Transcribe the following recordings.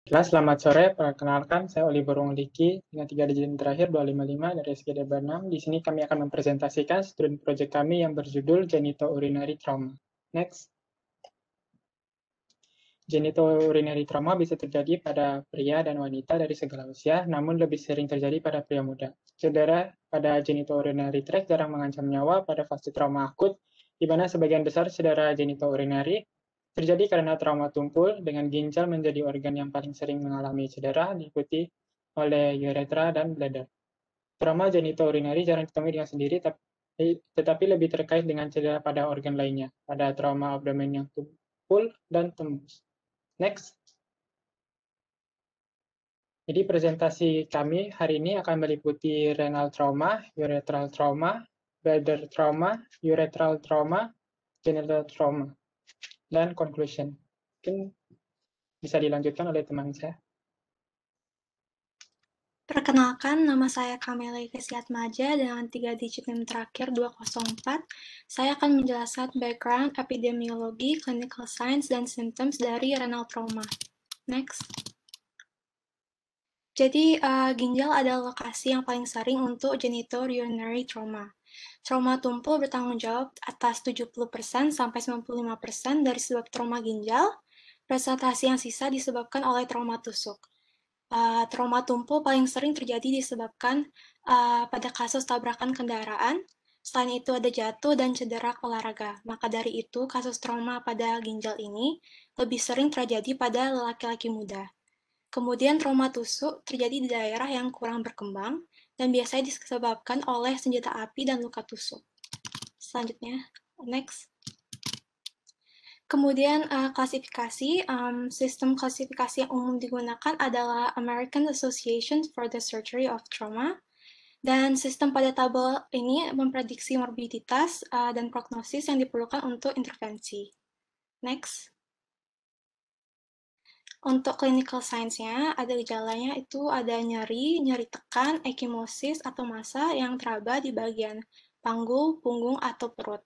Selamat sore. Perkenalkan, saya Oliver Wongdiki dengan 3 digit terakhir 255 dari SGD 6. Di sini kami akan mempresentasikan student project kami yang berjudul Genitourinary Trauma. Next. Genitourinary trauma bisa terjadi pada pria dan wanita dari segala usia, namun lebih sering terjadi pada pria muda. Cedera pada genitourinary tract jarang mengancam nyawa pada fase trauma akut, di mana sebagian besar cedera genitourinary terjadi karena trauma tumpul, dengan ginjal menjadi organ yang paling sering mengalami cedera, diikuti oleh uretra dan bladder. Trauma genitourinary jarang ditemui dengan sendiri, tetapi lebih terkait dengan cedera pada organ lainnya, pada trauma abdomen yang tumpul dan tembus. Next. Jadi presentasi kami hari ini akan meliputi renal trauma, uretral trauma, bladder trauma, uretral trauma, genital trauma, dan conclusion. Mungkin bisa dilanjutkan oleh teman saya. Perkenalkan, nama saya Kameli Kesiatmaja dengan 3 digit NIM terakhir 204. Saya akan menjelaskan background, epidemiologi, clinical signs, dan symptoms dari renal trauma. Next. Jadi, ginjal adalah lokasi yang paling sering untuk genitourinary trauma. Trauma tumpul bertanggung jawab atas 70% sampai 95% dari sebab trauma ginjal. Presentasi yang sisa disebabkan oleh trauma tusuk. Trauma tumpul paling sering terjadi disebabkan pada kasus tabrakan kendaraan. Selain itu ada jatuh dan cedera olahraga. Maka dari itu, kasus trauma pada ginjal ini lebih sering terjadi pada laki-laki muda. Kemudian trauma tusuk terjadi di daerah yang kurang berkembang dan biasanya disebabkan oleh senjata api dan luka tusuk. Selanjutnya, next. Kemudian klasifikasi, sistem klasifikasi yang umum digunakan adalah American Association for the Surgery of Trauma, dan sistem pada tabel ini memprediksi morbiditas dan prognosis yang diperlukan untuk intervensi. Next. Untuk clinical signs-nya, ada gejalanya itu ada nyeri, nyeri tekan, ekimosis atau massa yang teraba di bagian panggul, punggung, atau perut.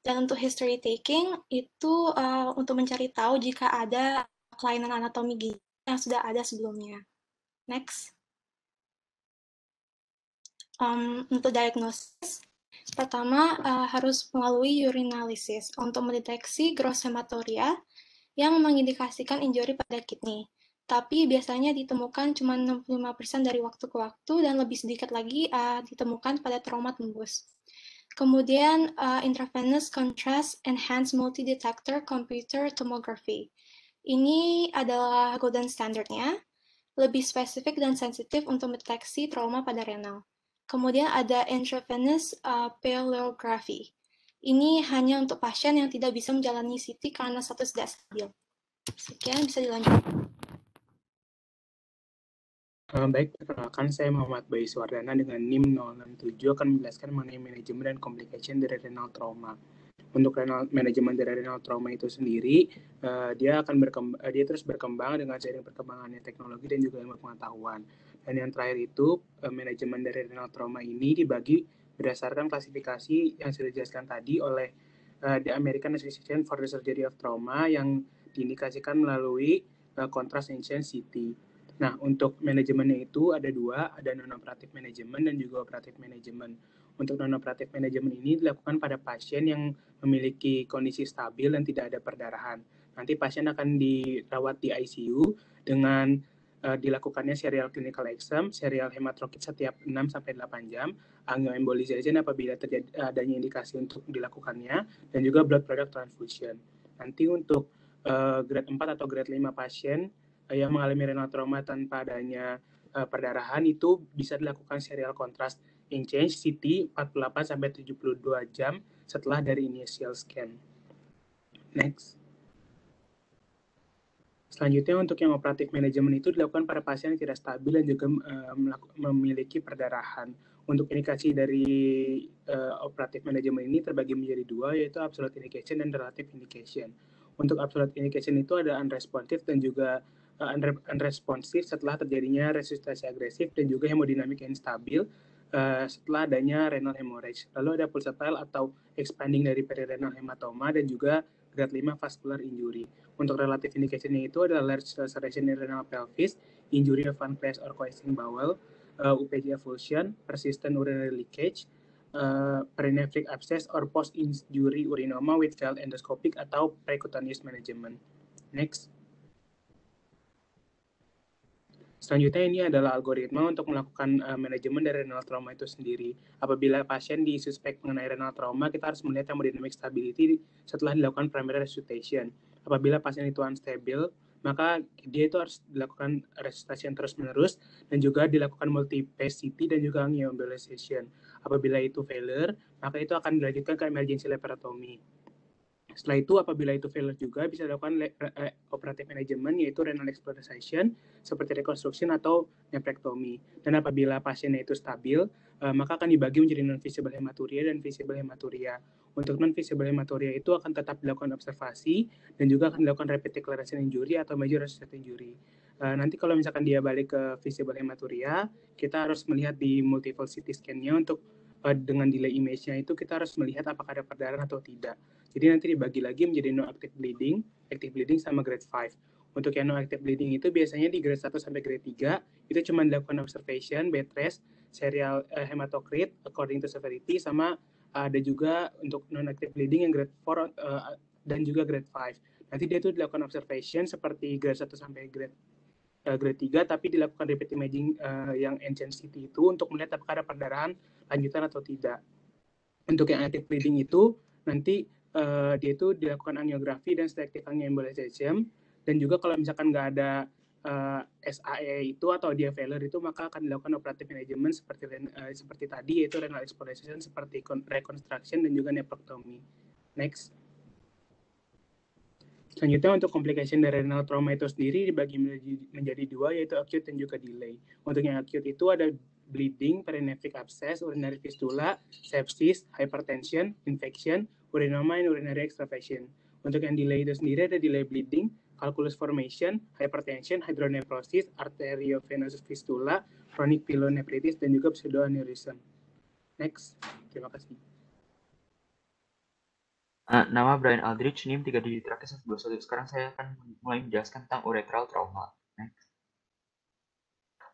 Dan untuk history taking, itu untuk mencari tahu jika ada kelainan anatomi ginjal yang sudah ada sebelumnya. Next. Untuk diagnosis, pertama harus melalui urinalysis untuk mendeteksi gross hematuria yang mengindikasikan injury pada kidney. Tapi biasanya ditemukan cuma 65% dari waktu ke waktu dan lebih sedikit lagi ditemukan pada trauma tembus. Kemudian intravenous contrast enhanced multi-detector computer tomography. Ini adalah golden standardnya, lebih spesifik dan sensitif untuk mendeteksi trauma pada renal. Kemudian ada intravenous palliography. Ini hanya untuk pasien yang tidak bisa menjalani CT karena status tidak stabil. Sekian, bisa dilanjutkan. Baik, perkenalkan saya Muhammad Bayu Suwardana dengan NIM 067 akan menjelaskan mengenai manajemen dan complication dari renal trauma. Untuk manajemen dari renal trauma itu sendiri, dia terus berkembang dengan seiring perkembangannya teknologi dan juga ilmu pengetahuan. Dan yang terakhir itu, manajemen dari renal trauma ini dibagi berdasarkan klasifikasi yang sudah dijelaskan tadi oleh the American Association for the Surgery of Trauma yang diindikasikan melalui contrast agent CT. Nah, untuk manajemennya itu ada dua, ada non-operatif manajemen dan juga operatif manajemen. Untuk non-operatif manajemen ini dilakukan pada pasien yang memiliki kondisi stabil dan tidak ada perdarahan. Nanti pasien akan dirawat di ICU dengan dilakukannya serial clinical exam, serial hematokrit setiap 6-8 jam, angioembolization apabila terjadi adanya indikasi untuk dilakukannya, dan juga blood product transfusion. Nanti untuk grade 4 atau grade 5 pasien yang mengalami renal trauma tanpa adanya perdarahan itu bisa dilakukan serial contrast exchange CT 48-72 jam setelah dari initial scan. Next. Selanjutnya untuk yang operatif manajemen itu dilakukan pada pasien yang tidak stabil dan juga memiliki perdarahan. Untuk indikasi dari operatif manajemen ini terbagi menjadi dua, yaitu absolute indication dan relative indication. Untuk absolute indication itu ada unresponsive dan juga unresponsive setelah terjadinya resusitasi agresif dan juga hemodinamik yang stabil setelah adanya renal hemorrhage. Lalu ada pulsatile atau expanding dari perirenal hematoma dan juga grade 5 vascular injury. Untuk relative indication-nya itu adalah large laceration in renal pelvis, injury of pancreas or coalescing bowel, UPG avulsion, persistent urinary leakage, perinephric abscess or post-injury urinoma with failed endoscopic atau percutaneous management. Next. Selanjutnya ini adalah algoritma untuk melakukan manajemen dari renal trauma itu sendiri. Apabila pasien disuspek mengenai renal trauma, kita harus melihat hemodynamic stability setelah dilakukan primary resuscitation. Apabila pasien itu unstable, maka dia itu harus dilakukan resuscitation terus-menerus dan juga dilakukan multi-phase CT dan juga angioembolization. Apabila itu failure, maka itu akan dilanjutkan ke emergency laparotomy. Setelah itu, apabila itu failure juga, bisa dilakukan operative management, yaitu renal exploration, seperti reconstruction atau nephrectomy. Dan apabila pasiennya itu stabil, maka akan dibagi menjadi non-visible hematuria dan visible hematuria. Untuk non-visible hematuria itu akan tetap dilakukan observasi, dan juga akan dilakukan rapid declaration injury atau major associated injury. Nanti kalau misalkan dia balik ke visible hematuria, kita harus melihat di multiple CT scan-nya untuk dengan delay image-nya itu kita harus melihat apakah ada perdarahan atau tidak. Jadi nanti dibagi lagi menjadi no active bleeding sama grade 5. Untuk yang no active bleeding itu biasanya di grade 1 sampai grade 3 itu cuma dilakukan observation, bed rest, serial hematocrit according to severity, sama ada juga untuk non active bleeding yang grade 4 dan juga grade 5. Nanti dia itu dilakukan observation seperti grade 1 sampai grade 3, tapi dilakukan repeat imaging yang ancient CT itu untuk melihat apakah ada perdarahan lanjutan atau tidak. Untuk yang active bleeding itu nanti dia itu dilakukan angiografi dan selective angioembolization, dan juga kalau misalkan nggak ada SAE itu atau dia failure itu, maka akan dilakukan operative management seperti tadi, yaitu renal exploration seperti reconstruction dan juga nephrectomy. Next. Selanjutnya untuk complication dari renal trauma itu sendiri dibagi menjadi dua, yaitu acute dan juga delay. Untuk yang acute itu ada bleeding, perinephric abscess, urinary fistula, sepsis, hypertension, infection, urinoma, and urinary extravasation. Untuk yang delay itu sendiri ada delay bleeding, calculus formation, hypertension, hydronephrosis, arteriovenous fistula, chronic pyelonephritis, dan juga pseudoaneurysm. Next. Terima kasih. Nama Brian Aldrich, NIM 3 digit terakhir 121. Sekarang saya akan mulai menjelaskan tentang ureteral trauma. Next.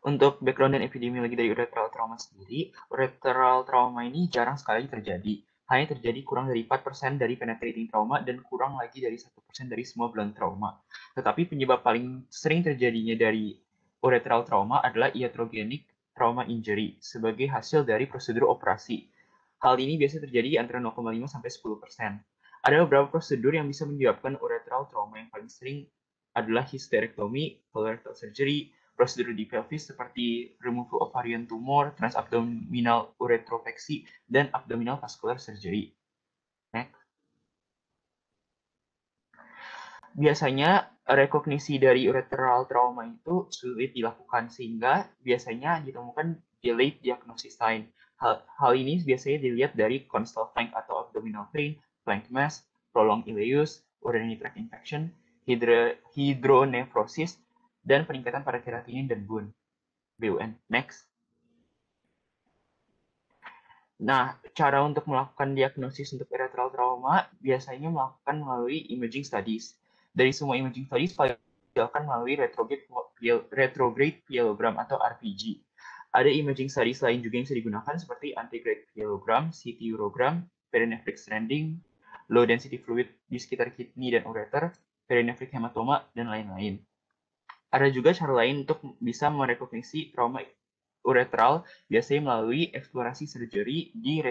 Untuk background dan epidemiologi dari ureteral trauma sendiri, ureteral trauma ini jarang sekali terjadi. Hanya terjadi kurang dari 4% dari penetrating trauma dan kurang lagi dari 1% dari semua blunt trauma. Tetapi penyebab paling sering terjadinya dari ureteral trauma adalah iatrogenic trauma injury sebagai hasil dari prosedur operasi. Hal ini biasa terjadi antara 0,5 sampai 10%. Ada beberapa prosedur yang bisa menyebabkan ureteral trauma. Yang paling sering adalah hysterectomy, colorectal surgery, prosedur di pelvis seperti removal ovarian tumor, transabdominal uretropexy, dan abdominal vascular surgery. Next. Biasanya rekognisi dari ureteral trauma itu sulit dilakukan sehingga biasanya ditemukan delayed diagnosis sign. Hal ini biasanya dilihat dari constal flank atau abdominal pain, flank mass, prolonged ileus, urinary tract infection, hydronephrosis, dan peningkatan pada keratinin dan BUN. Next. Nah, cara untuk melakukan diagnosis untuk ureteral trauma biasanya melakukan melalui imaging studies. Dari semua imaging studies, dilakukan melalui retrograde pyelogram atau RPG. Ada imaging studies lain juga yang bisa digunakan seperti antegrade pyelogram, CT urogram, perinephric stranding, low density fluid di sekitar kidney dan ureter, perinephric hematoma, dan lain-lain. Ada juga cara lain untuk bisa merekognisi trauma ureteral, biasanya melalui eksplorasi surgery di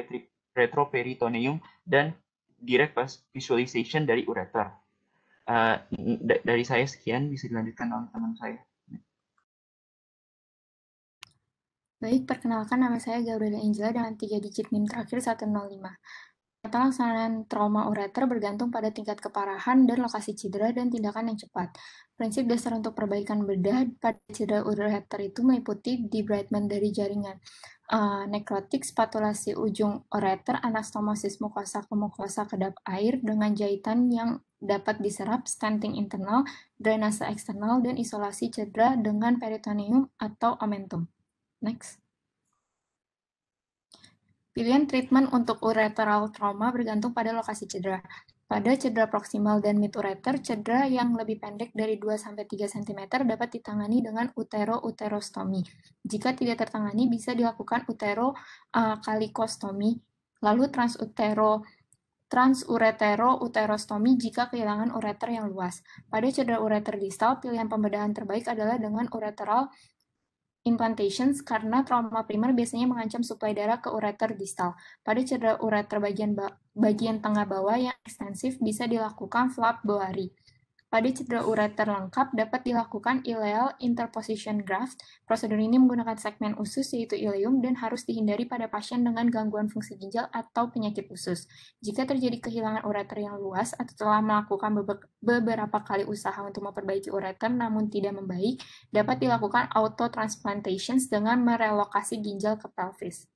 retroperitoneum dan direct visualization dari ureter. Dari saya sekian, bisa dilanjutkan oleh teman saya. Baik, perkenalkan nama saya Gabriela Angela dengan 3 digit NIM terakhir 105. Pelaksanaan trauma ureter bergantung pada tingkat keparahan dan lokasi cedera dan tindakan yang cepat. Prinsip dasar untuk perbaikan bedah pada cedera ureter itu meliputi debridement dari jaringan nekrotik, spatulasi ujung ureter, anastomosis mukosa ke mukosa kedap air dengan jahitan yang dapat diserap, stenting internal, drainase eksternal, dan isolasi cedera dengan peritoneum atau omentum. Next. Pilihan treatment untuk ureteral trauma bergantung pada lokasi cedera. Pada cedera proksimal dan mid ureter, cedera yang lebih pendek dari 2-3 cm dapat ditangani dengan utero-uterostomi. Jika tidak tertangani, bisa dilakukan utero-kalikostomi, lalu transuretero-uterostomi jika kehilangan ureter yang luas. Pada cedera ureter distal, pilihan pembedahan terbaik adalah dengan ureteral implantations karena trauma primer biasanya mengancam suplai darah ke ureter distal. Pada cedera ureter bagian tengah bawah yang ekstensif bisa dilakukan flap Boari. Pada cedera ureter lengkap dapat dilakukan ileal interposition graft. Prosedur ini menggunakan segmen usus yaitu ileum dan harus dihindari pada pasien dengan gangguan fungsi ginjal atau penyakit usus. Jika terjadi kehilangan ureter yang luas atau telah melakukan beberapa kali usaha untuk memperbaiki ureter namun tidak membaik, dapat dilakukan autotransplantations dengan merelokasi ginjal ke pelvis.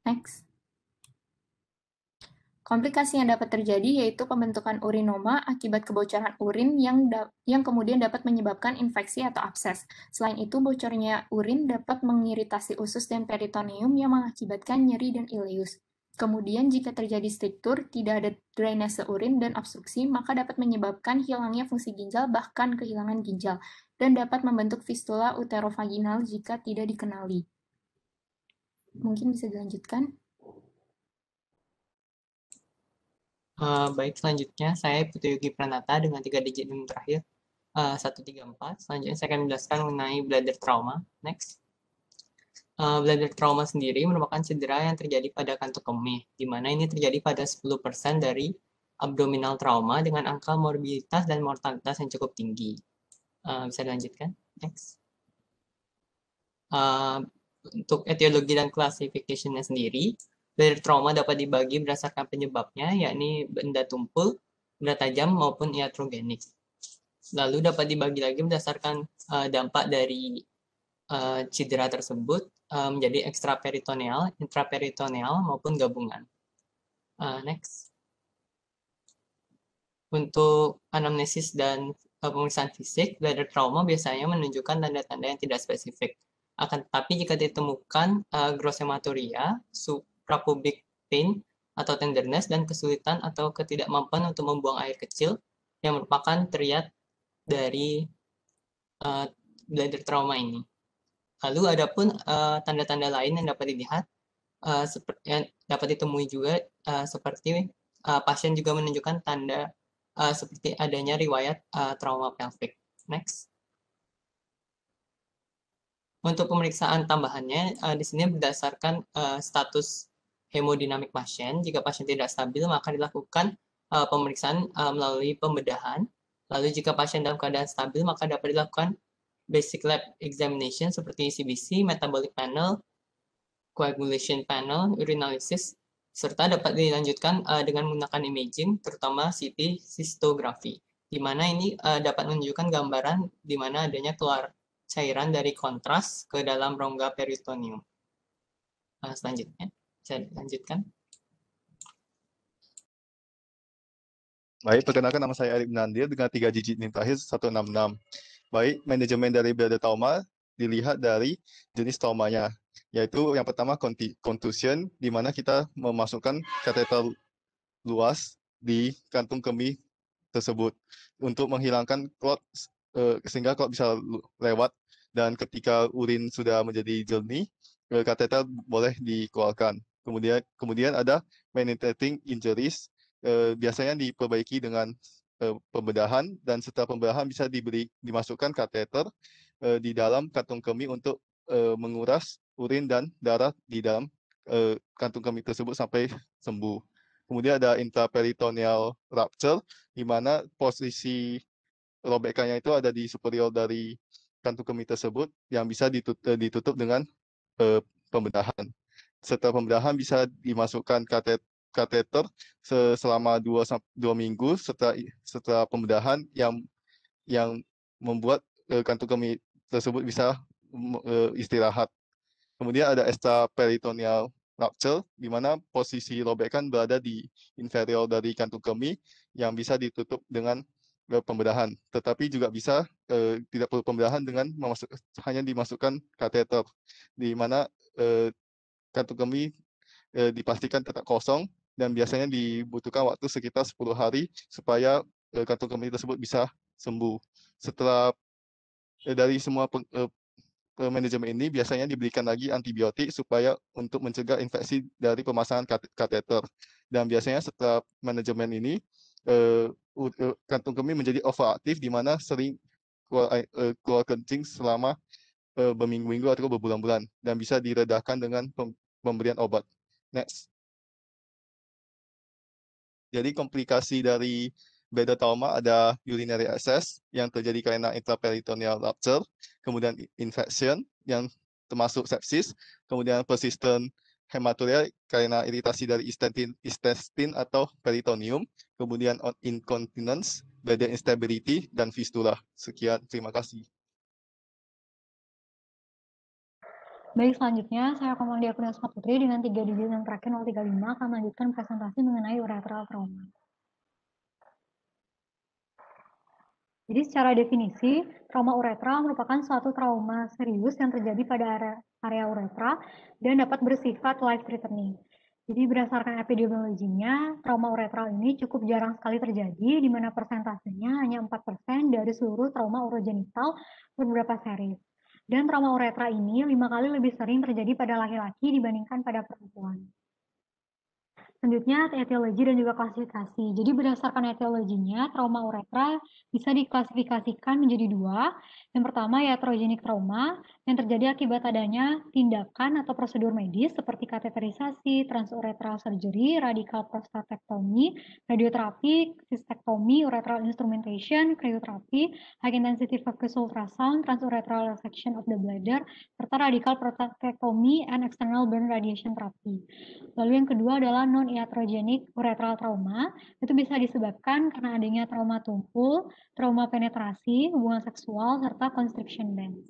Next. Komplikasi yang dapat terjadi yaitu pembentukan urinoma akibat kebocoran urin yang kemudian dapat menyebabkan infeksi atau abses. Selain itu, bocornya urin dapat mengiritasi usus dan peritoneum yang mengakibatkan nyeri dan ileus. Kemudian, jika terjadi struktur, tidak ada drainase urin dan obstruksi, maka dapat menyebabkan hilangnya fungsi ginjal bahkan kehilangan ginjal, dan dapat membentuk fistula uterovaginal jika tidak dikenali. Mungkin bisa dilanjutkan. Baik, selanjutnya saya Putu Yogi Pranata dengan 3 digit NIM terakhir 134. Selanjutnya saya akan menjelaskan mengenai bladder trauma. Next. Bladder trauma sendiri merupakan cedera yang terjadi pada kantung kemih, di mana ini terjadi pada 10% dari abdominal trauma dengan angka morbiditas dan mortalitas yang cukup tinggi. Bisa dilanjutkan? Next. Untuk etiologi dan classification-nya sendiri, bladder trauma dapat dibagi berdasarkan penyebabnya, yakni benda tumpul, benda tajam, maupun iatrogenik. Lalu dapat dibagi lagi berdasarkan dampak dari cedera tersebut menjadi ekstraperitoneal, intraperitoneal, maupun gabungan. Next. Untuk anamnesis dan pemeriksaan fisik, bladder trauma biasanya menunjukkan tanda-tanda yang tidak spesifik. Akan tetapi jika ditemukan gross hematuria, suprapubic pain atau tenderness, dan kesulitan atau ketidakmampuan untuk membuang air kecil yang merupakan triad dari bladder trauma ini. Lalu adapun tanda-tanda lain yang dapat dilihat, yang dapat ditemui juga seperti pasien juga menunjukkan tanda seperti adanya riwayat trauma pelvic. Next. Untuk pemeriksaan tambahannya, di sini berdasarkan status hemodinamik pasien. Jika pasien tidak stabil, maka dilakukan pemeriksaan melalui pembedahan. Lalu jika pasien dalam keadaan stabil, maka dapat dilakukan basic lab examination seperti CBC, metabolic panel, coagulation panel, urinalysis, serta dapat dilanjutkan dengan menggunakan imaging, terutama CT cystografi, di mana ini dapat menunjukkan gambaran di mana adanya keluar cairan dari kontras ke dalam rongga peritoneum. Selanjutnya, saya lanjutkan. Baik, perkenalkan nama saya Erik Nandir dengan 3 digit NIM terakhir 166. Baik, manajemen dari bladder trauma dilihat dari jenis traumanya, yaitu yang pertama contusion, di mana kita memasukkan kateter luas di kantung kemih tersebut untuk menghilangkan clot sehingga clot bisa lewat, dan ketika urin sudah menjadi jernih, kateter boleh dikeluarkan. Kemudian ada penetrating injuries, biasanya diperbaiki dengan pembedahan, dan setelah pembedahan bisa dimasukkan kateter di dalam kantung kemih untuk menguras urin dan darah di dalam kantung kemih tersebut sampai sembuh. Kemudian ada intraperitoneal rupture, di mana posisi robekannya itu ada di superior dari kantung kemih tersebut yang bisa ditutup dengan pembedahan. Setelah pembedahan bisa dimasukkan kateter selama 2 minggu setelah pembedahan yang membuat kantung kemih tersebut bisa istirahat. Kemudian ada extraperitoneal rupture, di mana posisi robekan berada di inferior dari kantung kemih yang bisa ditutup dengan pembedahan. Tetapi juga bisa tidak perlu pembedahan dengan hanya dimasukkan kateter, di mana kantung kemih dipastikan tetap kosong dan biasanya dibutuhkan waktu sekitar 10 hari supaya kantung kemih tersebut bisa sembuh. Setelah dari semua manajemen ini biasanya diberikan lagi antibiotik supaya untuk mencegah infeksi dari pemasangan kateter. Dan biasanya setelah manajemen ini kantung kemih menjadi overaktif di mana sering keluar kencing selama berminggu-minggu atau berbulan-bulan dan bisa diredakan dengan pemberian obat. Next. Jadi komplikasi dari bladder trauma ada urinary access yang terjadi karena intraperitoneal rupture, kemudian infection yang termasuk sepsis, kemudian persistent hematuria karena iritasi dari intestine atau peritoneum, kemudian incontinence, bladder instability, dan fistula. Sekian, terima kasih. Baik, selanjutnya saya akan mendiagnosis Asma Putri dengan 3 digit yang terakhir 035 akan melanjutkan presentasi mengenai ureteral trauma. Jadi secara definisi, trauma uretra merupakan suatu trauma serius yang terjadi pada area uretra dan dapat bersifat life-threatening. Jadi berdasarkan epidemiologinya, trauma uretral ini cukup jarang sekali terjadi, di mana persentasenya hanya 4% dari seluruh trauma urogenital beberapa seri. Dan trauma uretra ini 5 kali lebih sering terjadi pada laki-laki dibandingkan pada perempuan. Selanjutnya, etiologi dan juga klasifikasi. Jadi berdasarkan etiologinya, trauma uretra bisa diklasifikasikan menjadi 2. Yang pertama, iatrogenik trauma, yang terjadi akibat adanya tindakan atau prosedur medis seperti kateterisasi, transuretral surgery, radical prostatectomy, radioterapi, cystektomi, uretral instrumentation, cryoterapi, high intensity focus ultrasound, transuretral resection of the bladder, serta radical prostatectomy and external burn radiation therapy. Lalu yang kedua adalah non-iatrogenic uretral trauma. Itu bisa disebabkan karena adanya trauma tumpul, trauma penetrasi, hubungan seksual, serta constriction bands.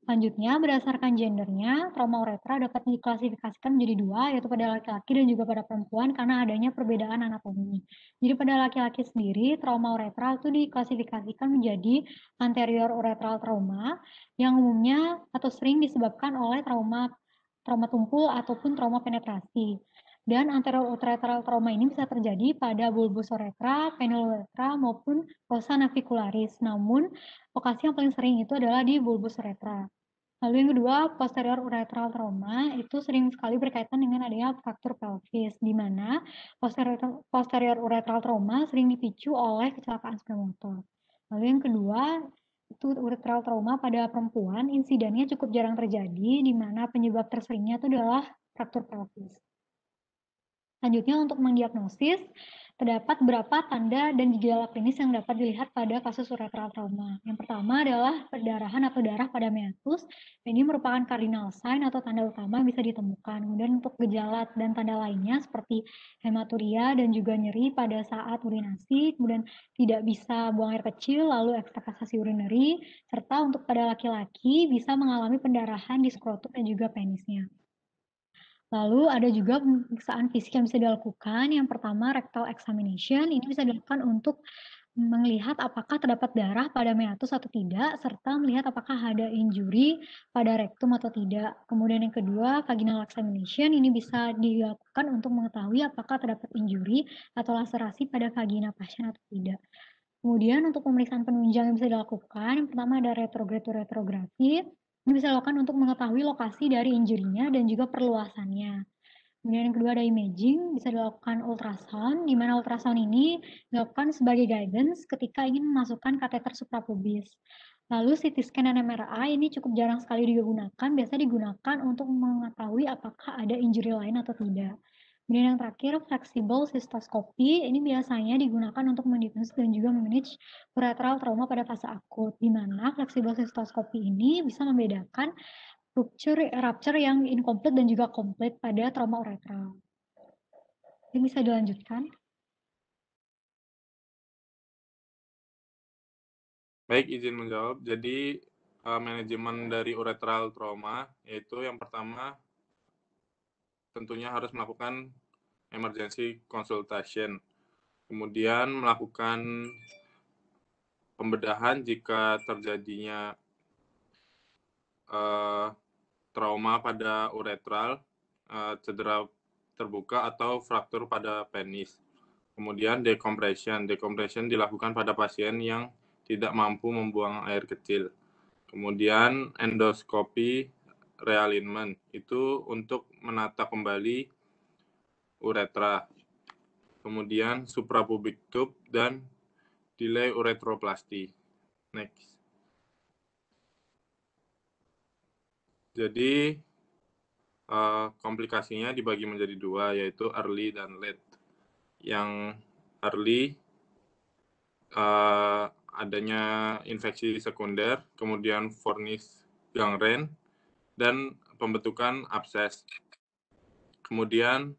Selanjutnya, berdasarkan gendernya, trauma uretra dapat diklasifikasikan menjadi 2, yaitu pada laki-laki dan juga pada perempuan karena adanya perbedaan anatomi. Jadi pada laki-laki sendiri, trauma uretral itu diklasifikasikan menjadi anterior uretral trauma yang umumnya atau sering disebabkan oleh trauma tumpul ataupun trauma penetrasi. Dan anterior uretral trauma ini bisa terjadi pada bulbus uretra, penile uretra, maupun fossa navicularis. Namun, lokasi yang paling sering itu adalah di bulbus uretra. Lalu yang kedua, posterior uretral trauma itu sering sekali berkaitan dengan adanya fraktur pelvis, di mana posterior uretral trauma sering dipicu oleh kecelakaan sepeda motor. Lalu yang kedua, itu uretral trauma pada perempuan, insidennya cukup jarang terjadi, di mana penyebab terseringnya itu adalah fraktur pelvis. Selanjutnya untuk mendiagnosis, terdapat beberapa tanda dan gejala klinis yang dapat dilihat pada kasus uretral trauma. Yang pertama adalah perdarahan atau darah pada meatus. Ini merupakan cardinal sign atau tanda utama yang bisa ditemukan. Kemudian untuk gejala dan tanda lainnya seperti hematuria dan juga nyeri pada saat urinasi, kemudian tidak bisa buang air kecil, lalu ekstravasasi urinary, serta untuk pada laki-laki bisa mengalami pendarahan di skrotum dan juga penisnya. Lalu ada juga pemeriksaan fisik yang bisa dilakukan. Yang pertama rectal examination, ini bisa dilakukan untuk melihat apakah terdapat darah pada meatus atau tidak, serta melihat apakah ada injury pada rektum atau tidak. Kemudian yang kedua, vaginal examination, ini bisa dilakukan untuk mengetahui apakah terdapat injury atau laserasi pada vagina pasien atau tidak. Kemudian untuk pemeriksaan penunjang yang bisa dilakukan, yang pertama ada retrograde retrografi. Ini bisa dilakukan untuk mengetahui lokasi dari injurinya dan juga perluasannya. Kemudian yang kedua ada imaging, bisa dilakukan ultrasound, di mana ultrasound ini dilakukan sebagai guidance ketika ingin memasukkan kateter suprapubis. Lalu CT scan dan MRI ini cukup jarang sekali digunakan, biasa digunakan untuk mengetahui apakah ada injury lain atau tidak. Kemudian yang terakhir, flexible cystoscopy, ini biasanya digunakan untuk mendiagnosis dan juga memanage uretral trauma pada fase akut, di mana flexible cystoscopy ini bisa membedakan rupture yang incomplete dan juga complete pada trauma uretral. Ini bisa dilanjutkan. Baik, izin menjawab. Jadi manajemen dari uretral trauma yaitu yang pertama tentunya harus melakukan emergency consultation. Kemudian melakukan pembedahan jika terjadinya trauma pada uretral, cedera terbuka atau fraktur pada penis. Kemudian decompression. Decompression dilakukan pada pasien yang tidak mampu membuang air kecil. Kemudian endoskopi realignment itu untuk menata kembali uretra. Kemudian suprapubic tube dan delay uretroplasty. Next. Jadi komplikasinya dibagi menjadi dua, yaitu early dan late. Yang early adanya infeksi sekunder, kemudian fornis gangren, dan pembentukan abses. Kemudian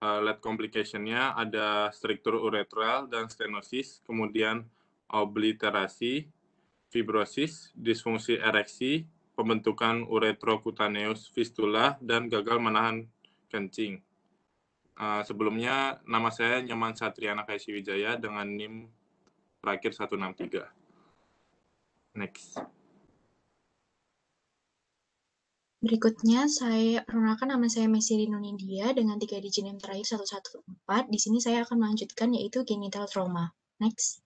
late complication-nya ada struktur uretral dan stenosis, kemudian obliterasi, fibrosis, disfungsi ereksi, pembentukan uretrocutaneous fistula, dan gagal menahan kencing. Sebelumnya, nama saya Nyoman Satriana Kaisi Wijaya dengan NIM terakhir 163. Next. Berikutnya, perkenalkan nama saya Messi Rinunindya dengan 3 digit NIM terakhir 114. Di sini saya akan melanjutkan yaitu genital trauma. Next.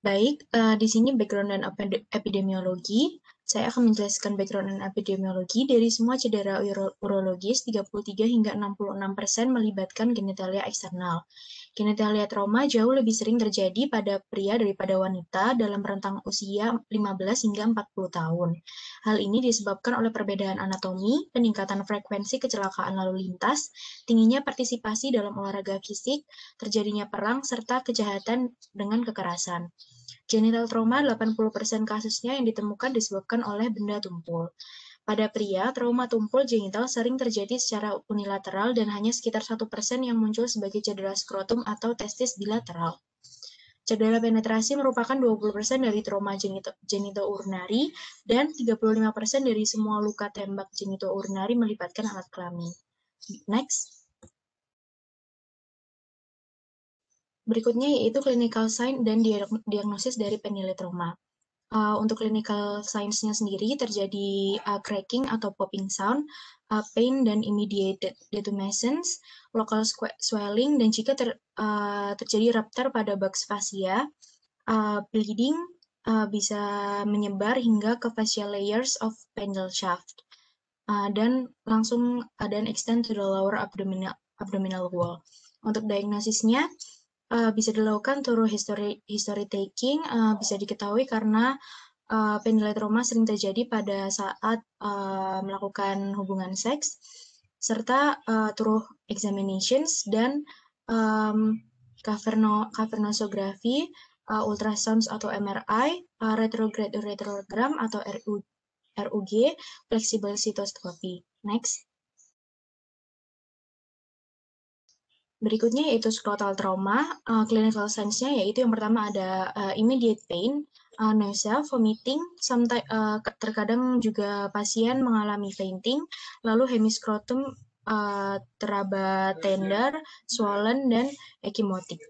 Baik, di sini background dan epidemiologi. Saya akan menjelaskan background dan epidemiologi dari semua cedera urologis 33 hingga 66% melibatkan genitalia eksternal. Genitalia trauma jauh lebih sering terjadi pada pria daripada wanita dalam rentang usia 15 hingga 40 tahun. Hal ini disebabkan oleh perbedaan anatomi, peningkatan frekuensi kecelakaan lalu lintas, tingginya partisipasi dalam olahraga fisik, terjadinya perang, serta kejahatan dengan kekerasan. Genital trauma 80% kasusnya yang ditemukan disebabkan oleh benda tumpul. Pada pria, trauma tumpul genital sering terjadi secara unilateral dan hanya sekitar 1% yang muncul sebagai cedera skrotum atau testis bilateral. Cedera penetrasi merupakan 20% dari trauma genitourinary dan 35% dari semua luka tembak genitourinary melibatkan alat kelamin. Next. Berikutnya yaitu clinical sign dan diagnosis dari penile trauma. Untuk clinical signs-nya sendiri terjadi cracking atau popping sound, pain dan immediate detumescence, local swelling, dan jika terjadi rupture pada box fascia, bleeding bisa menyebar hingga ke fascial layers of penile shaft, dan langsung extend to the lower abdominal wall. Untuk diagnosisnya, bisa dilakukan through history taking, bisa diketahui karena penile trauma sering terjadi pada saat melakukan hubungan seks, serta through examinations dan cavernosografi, ultrasound atau MRI, retrograde ureterogram atau RUG, flexible cystoscopy. Next. Berikutnya yaitu scrotal trauma. Clinical signs-nya yaitu yang pertama ada immediate pain, nausea, vomiting, terkadang juga pasien mengalami fainting, lalu hemiskrotum teraba tender, swollen, dan ecchymotic.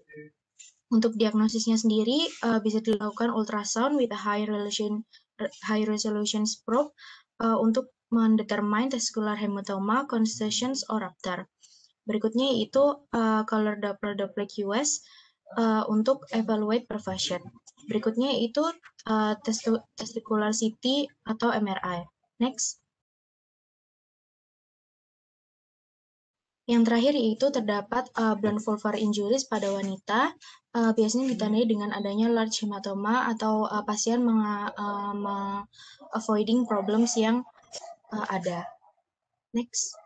Untuk diagnosisnya sendiri bisa dilakukan ultrasound with a high resolution probe untuk mendetermine testicular hematoma, contusions, or rupture. Berikutnya yaitu color Doppler QS untuk evaluate perfusion. Berikutnya yaitu testicular CT atau MRI. Next. Yang terakhir yaitu terdapat blunt vulvar injuries pada wanita, biasanya ditandai dengan adanya large hematoma atau pasien avoiding problems yang ada. Next.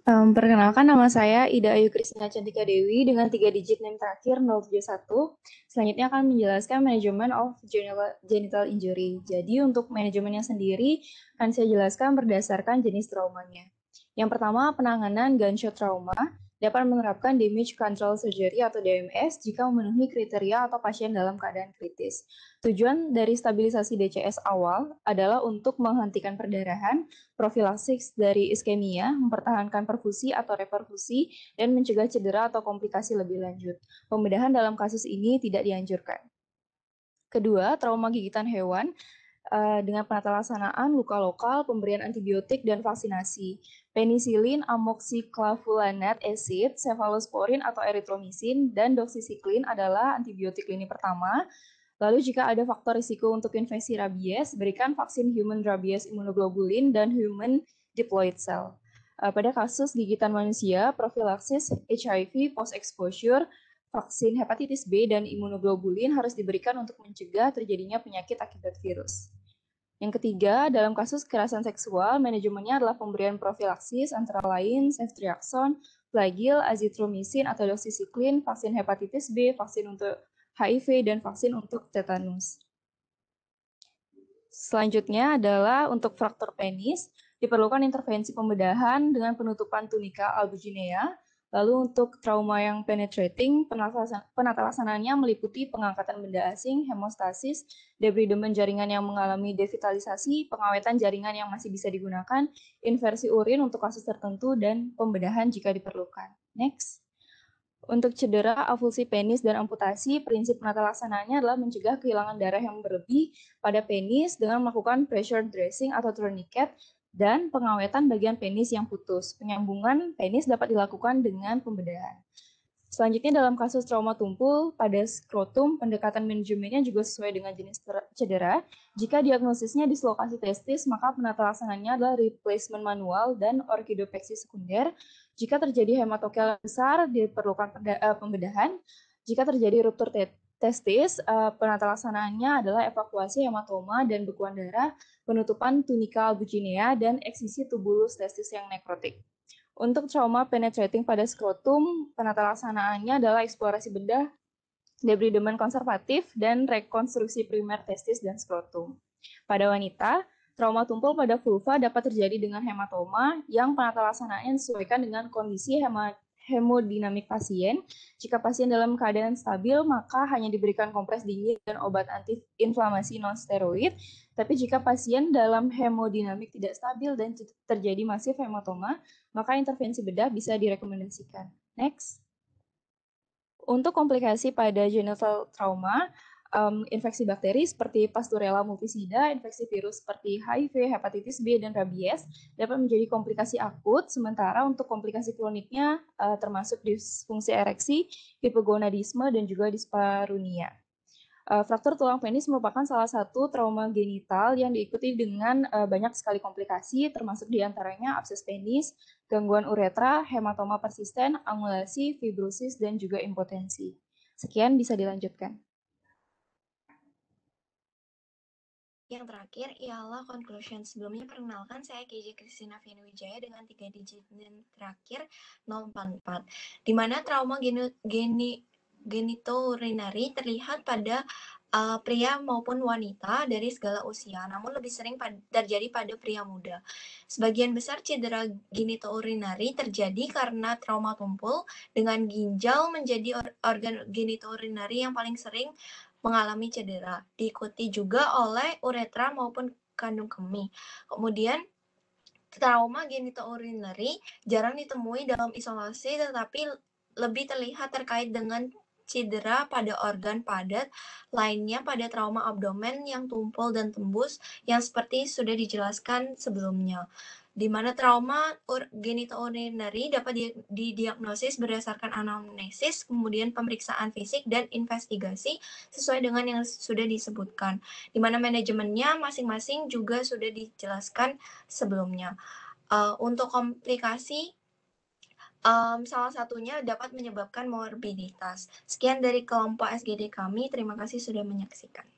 Perkenalkan, nama saya Ida Ayu Kristina Cantika Dewi dengan 3 digit NIM terakhir 071. Selanjutnya akan menjelaskan manajemen of genital injury. Jadi untuk manajemennya sendiri akan saya jelaskan berdasarkan jenis traumanya. Yang pertama, penanganan gunshot trauma dapat menerapkan damage control surgery atau DMS jika memenuhi kriteria atau pasien dalam keadaan kritis. Tujuan dari stabilisasi DCS awal adalah untuk menghentikan perdarahan, profilaksis dari iskemia, mempertahankan perfusi atau reperfusi, dan mencegah cedera atau komplikasi lebih lanjut. Pembedahan dalam kasus ini tidak dianjurkan. Kedua, trauma gigitan hewan dengan penata laksanaan luka lokal, pemberian antibiotik, dan vaksinasi. Penisilin, amoxiclavulanate acid, cefalosporin atau erythromycin, dan doxycycline adalah antibiotik lini pertama. Lalu jika ada faktor risiko untuk infeksi rabies, berikan vaksin human rabies immunoglobulin dan human diploid cell. Pada kasus gigitan manusia, profilaksis HIV post-exposure, vaksin hepatitis B dan imunoglobulin harus diberikan untuk mencegah terjadinya penyakit akibat virus. Yang ketiga, dalam kasus kekerasan seksual, manajemennya adalah pemberian profilaksis antara lain ceftriaxone, flagyl, azithromycin atau doxycycline, vaksin hepatitis B, vaksin untuk HIV, dan vaksin untuk tetanus. Selanjutnya adalah untuk fraktur penis, diperlukan intervensi pembedahan dengan penutupan tunika albuginea. Lalu untuk trauma yang penetrating, penata laksanaannya meliputi pengangkatan benda asing, hemostasis, debridement jaringan yang mengalami devitalisasi, pengawetan jaringan yang masih bisa digunakan, inversi urin untuk kasus tertentu, dan pembedahan jika diperlukan. Next. Untuk cedera, avulsi penis, dan amputasi, prinsip penata laksanaannya adalah mencegah kehilangan darah yang berlebih pada penis dengan melakukan pressure dressing atau tourniquet, dan pengawetan bagian penis yang putus. Penyambungan penis dapat dilakukan dengan pembedahan. Selanjutnya dalam kasus trauma tumpul pada skrotum, pendekatan manajemennya juga sesuai dengan jenis cedera. Jika diagnosisnya dislokasi testis, maka penata laksanaannya adalah replacement manual dan orkidopeksi sekunder. Jika terjadi hematokel besar, diperlukan pembedahan. Jika terjadi ruptur testis, penata laksanaannya adalah evakuasi hematoma dan bekuan darah, penutupan tunika albuginea, dan eksisi tubulus testis yang nekrotik. Untuk trauma penetrating pada skrotum, penata laksanaannya adalah eksplorasi bedah, debridement konservatif, dan rekonstruksi primer testis dan skrotum. Pada wanita, trauma tumpul pada vulva dapat terjadi dengan hematoma yang penata laksanaannya disesuaikan dengan kondisi hemodinamik pasien. Jika pasien dalam keadaan stabil, maka hanya diberikan kompres dingin dan obat antiinflamasi non-steroid. Tapi jika pasien dalam hemodinamik tidak stabil dan terjadi masif hematoma, maka intervensi bedah bisa direkomendasikan. Next. Untuk komplikasi pada genital trauma, infeksi bakteri seperti Pasteurella multisida, infeksi virus seperti HIV, hepatitis B, dan rabies dapat menjadi komplikasi akut, sementara untuk komplikasi kroniknya termasuk disfungsi ereksi, hipogonadisme, dan juga disparunia. Fraktur tulang penis merupakan salah satu trauma genital yang diikuti dengan banyak sekali komplikasi, termasuk diantaranya abses penis, gangguan uretra, hematoma persisten, angulasi, fibrosis, dan juga impotensi. Sekian, bisa dilanjutkan. Yang terakhir ialah conclusion. Sebelumnya perkenalkan, saya KJ Christina Vianwijaya dengan 3 digit dan terakhir 044. Di mana trauma genitourinary terlihat pada pria maupun wanita dari segala usia, namun lebih sering terjadi pada pria muda. Sebagian besar cedera genitourinary terjadi karena trauma tumpul, dengan ginjal menjadi organ genitourinary yang paling sering mengalami cedera, diikuti juga oleh uretra maupun kandung kemih. Kemudian trauma genitourinary jarang ditemui dalam isolasi, tetapi lebih terlihat terkait dengan cedera pada organ padat lainnya pada trauma abdomen yang tumpul dan tembus yang seperti sudah dijelaskan sebelumnya, di mana trauma genitourinary dapat didiagnosis berdasarkan anamnesis, kemudian pemeriksaan fisik dan investigasi sesuai dengan yang sudah disebutkan, di mana manajemennya masing-masing juga sudah dijelaskan sebelumnya. Untuk komplikasi, salah satunya dapat menyebabkan morbiditas. Sekian dari kelompok SGD kami, terima kasih sudah menyaksikan.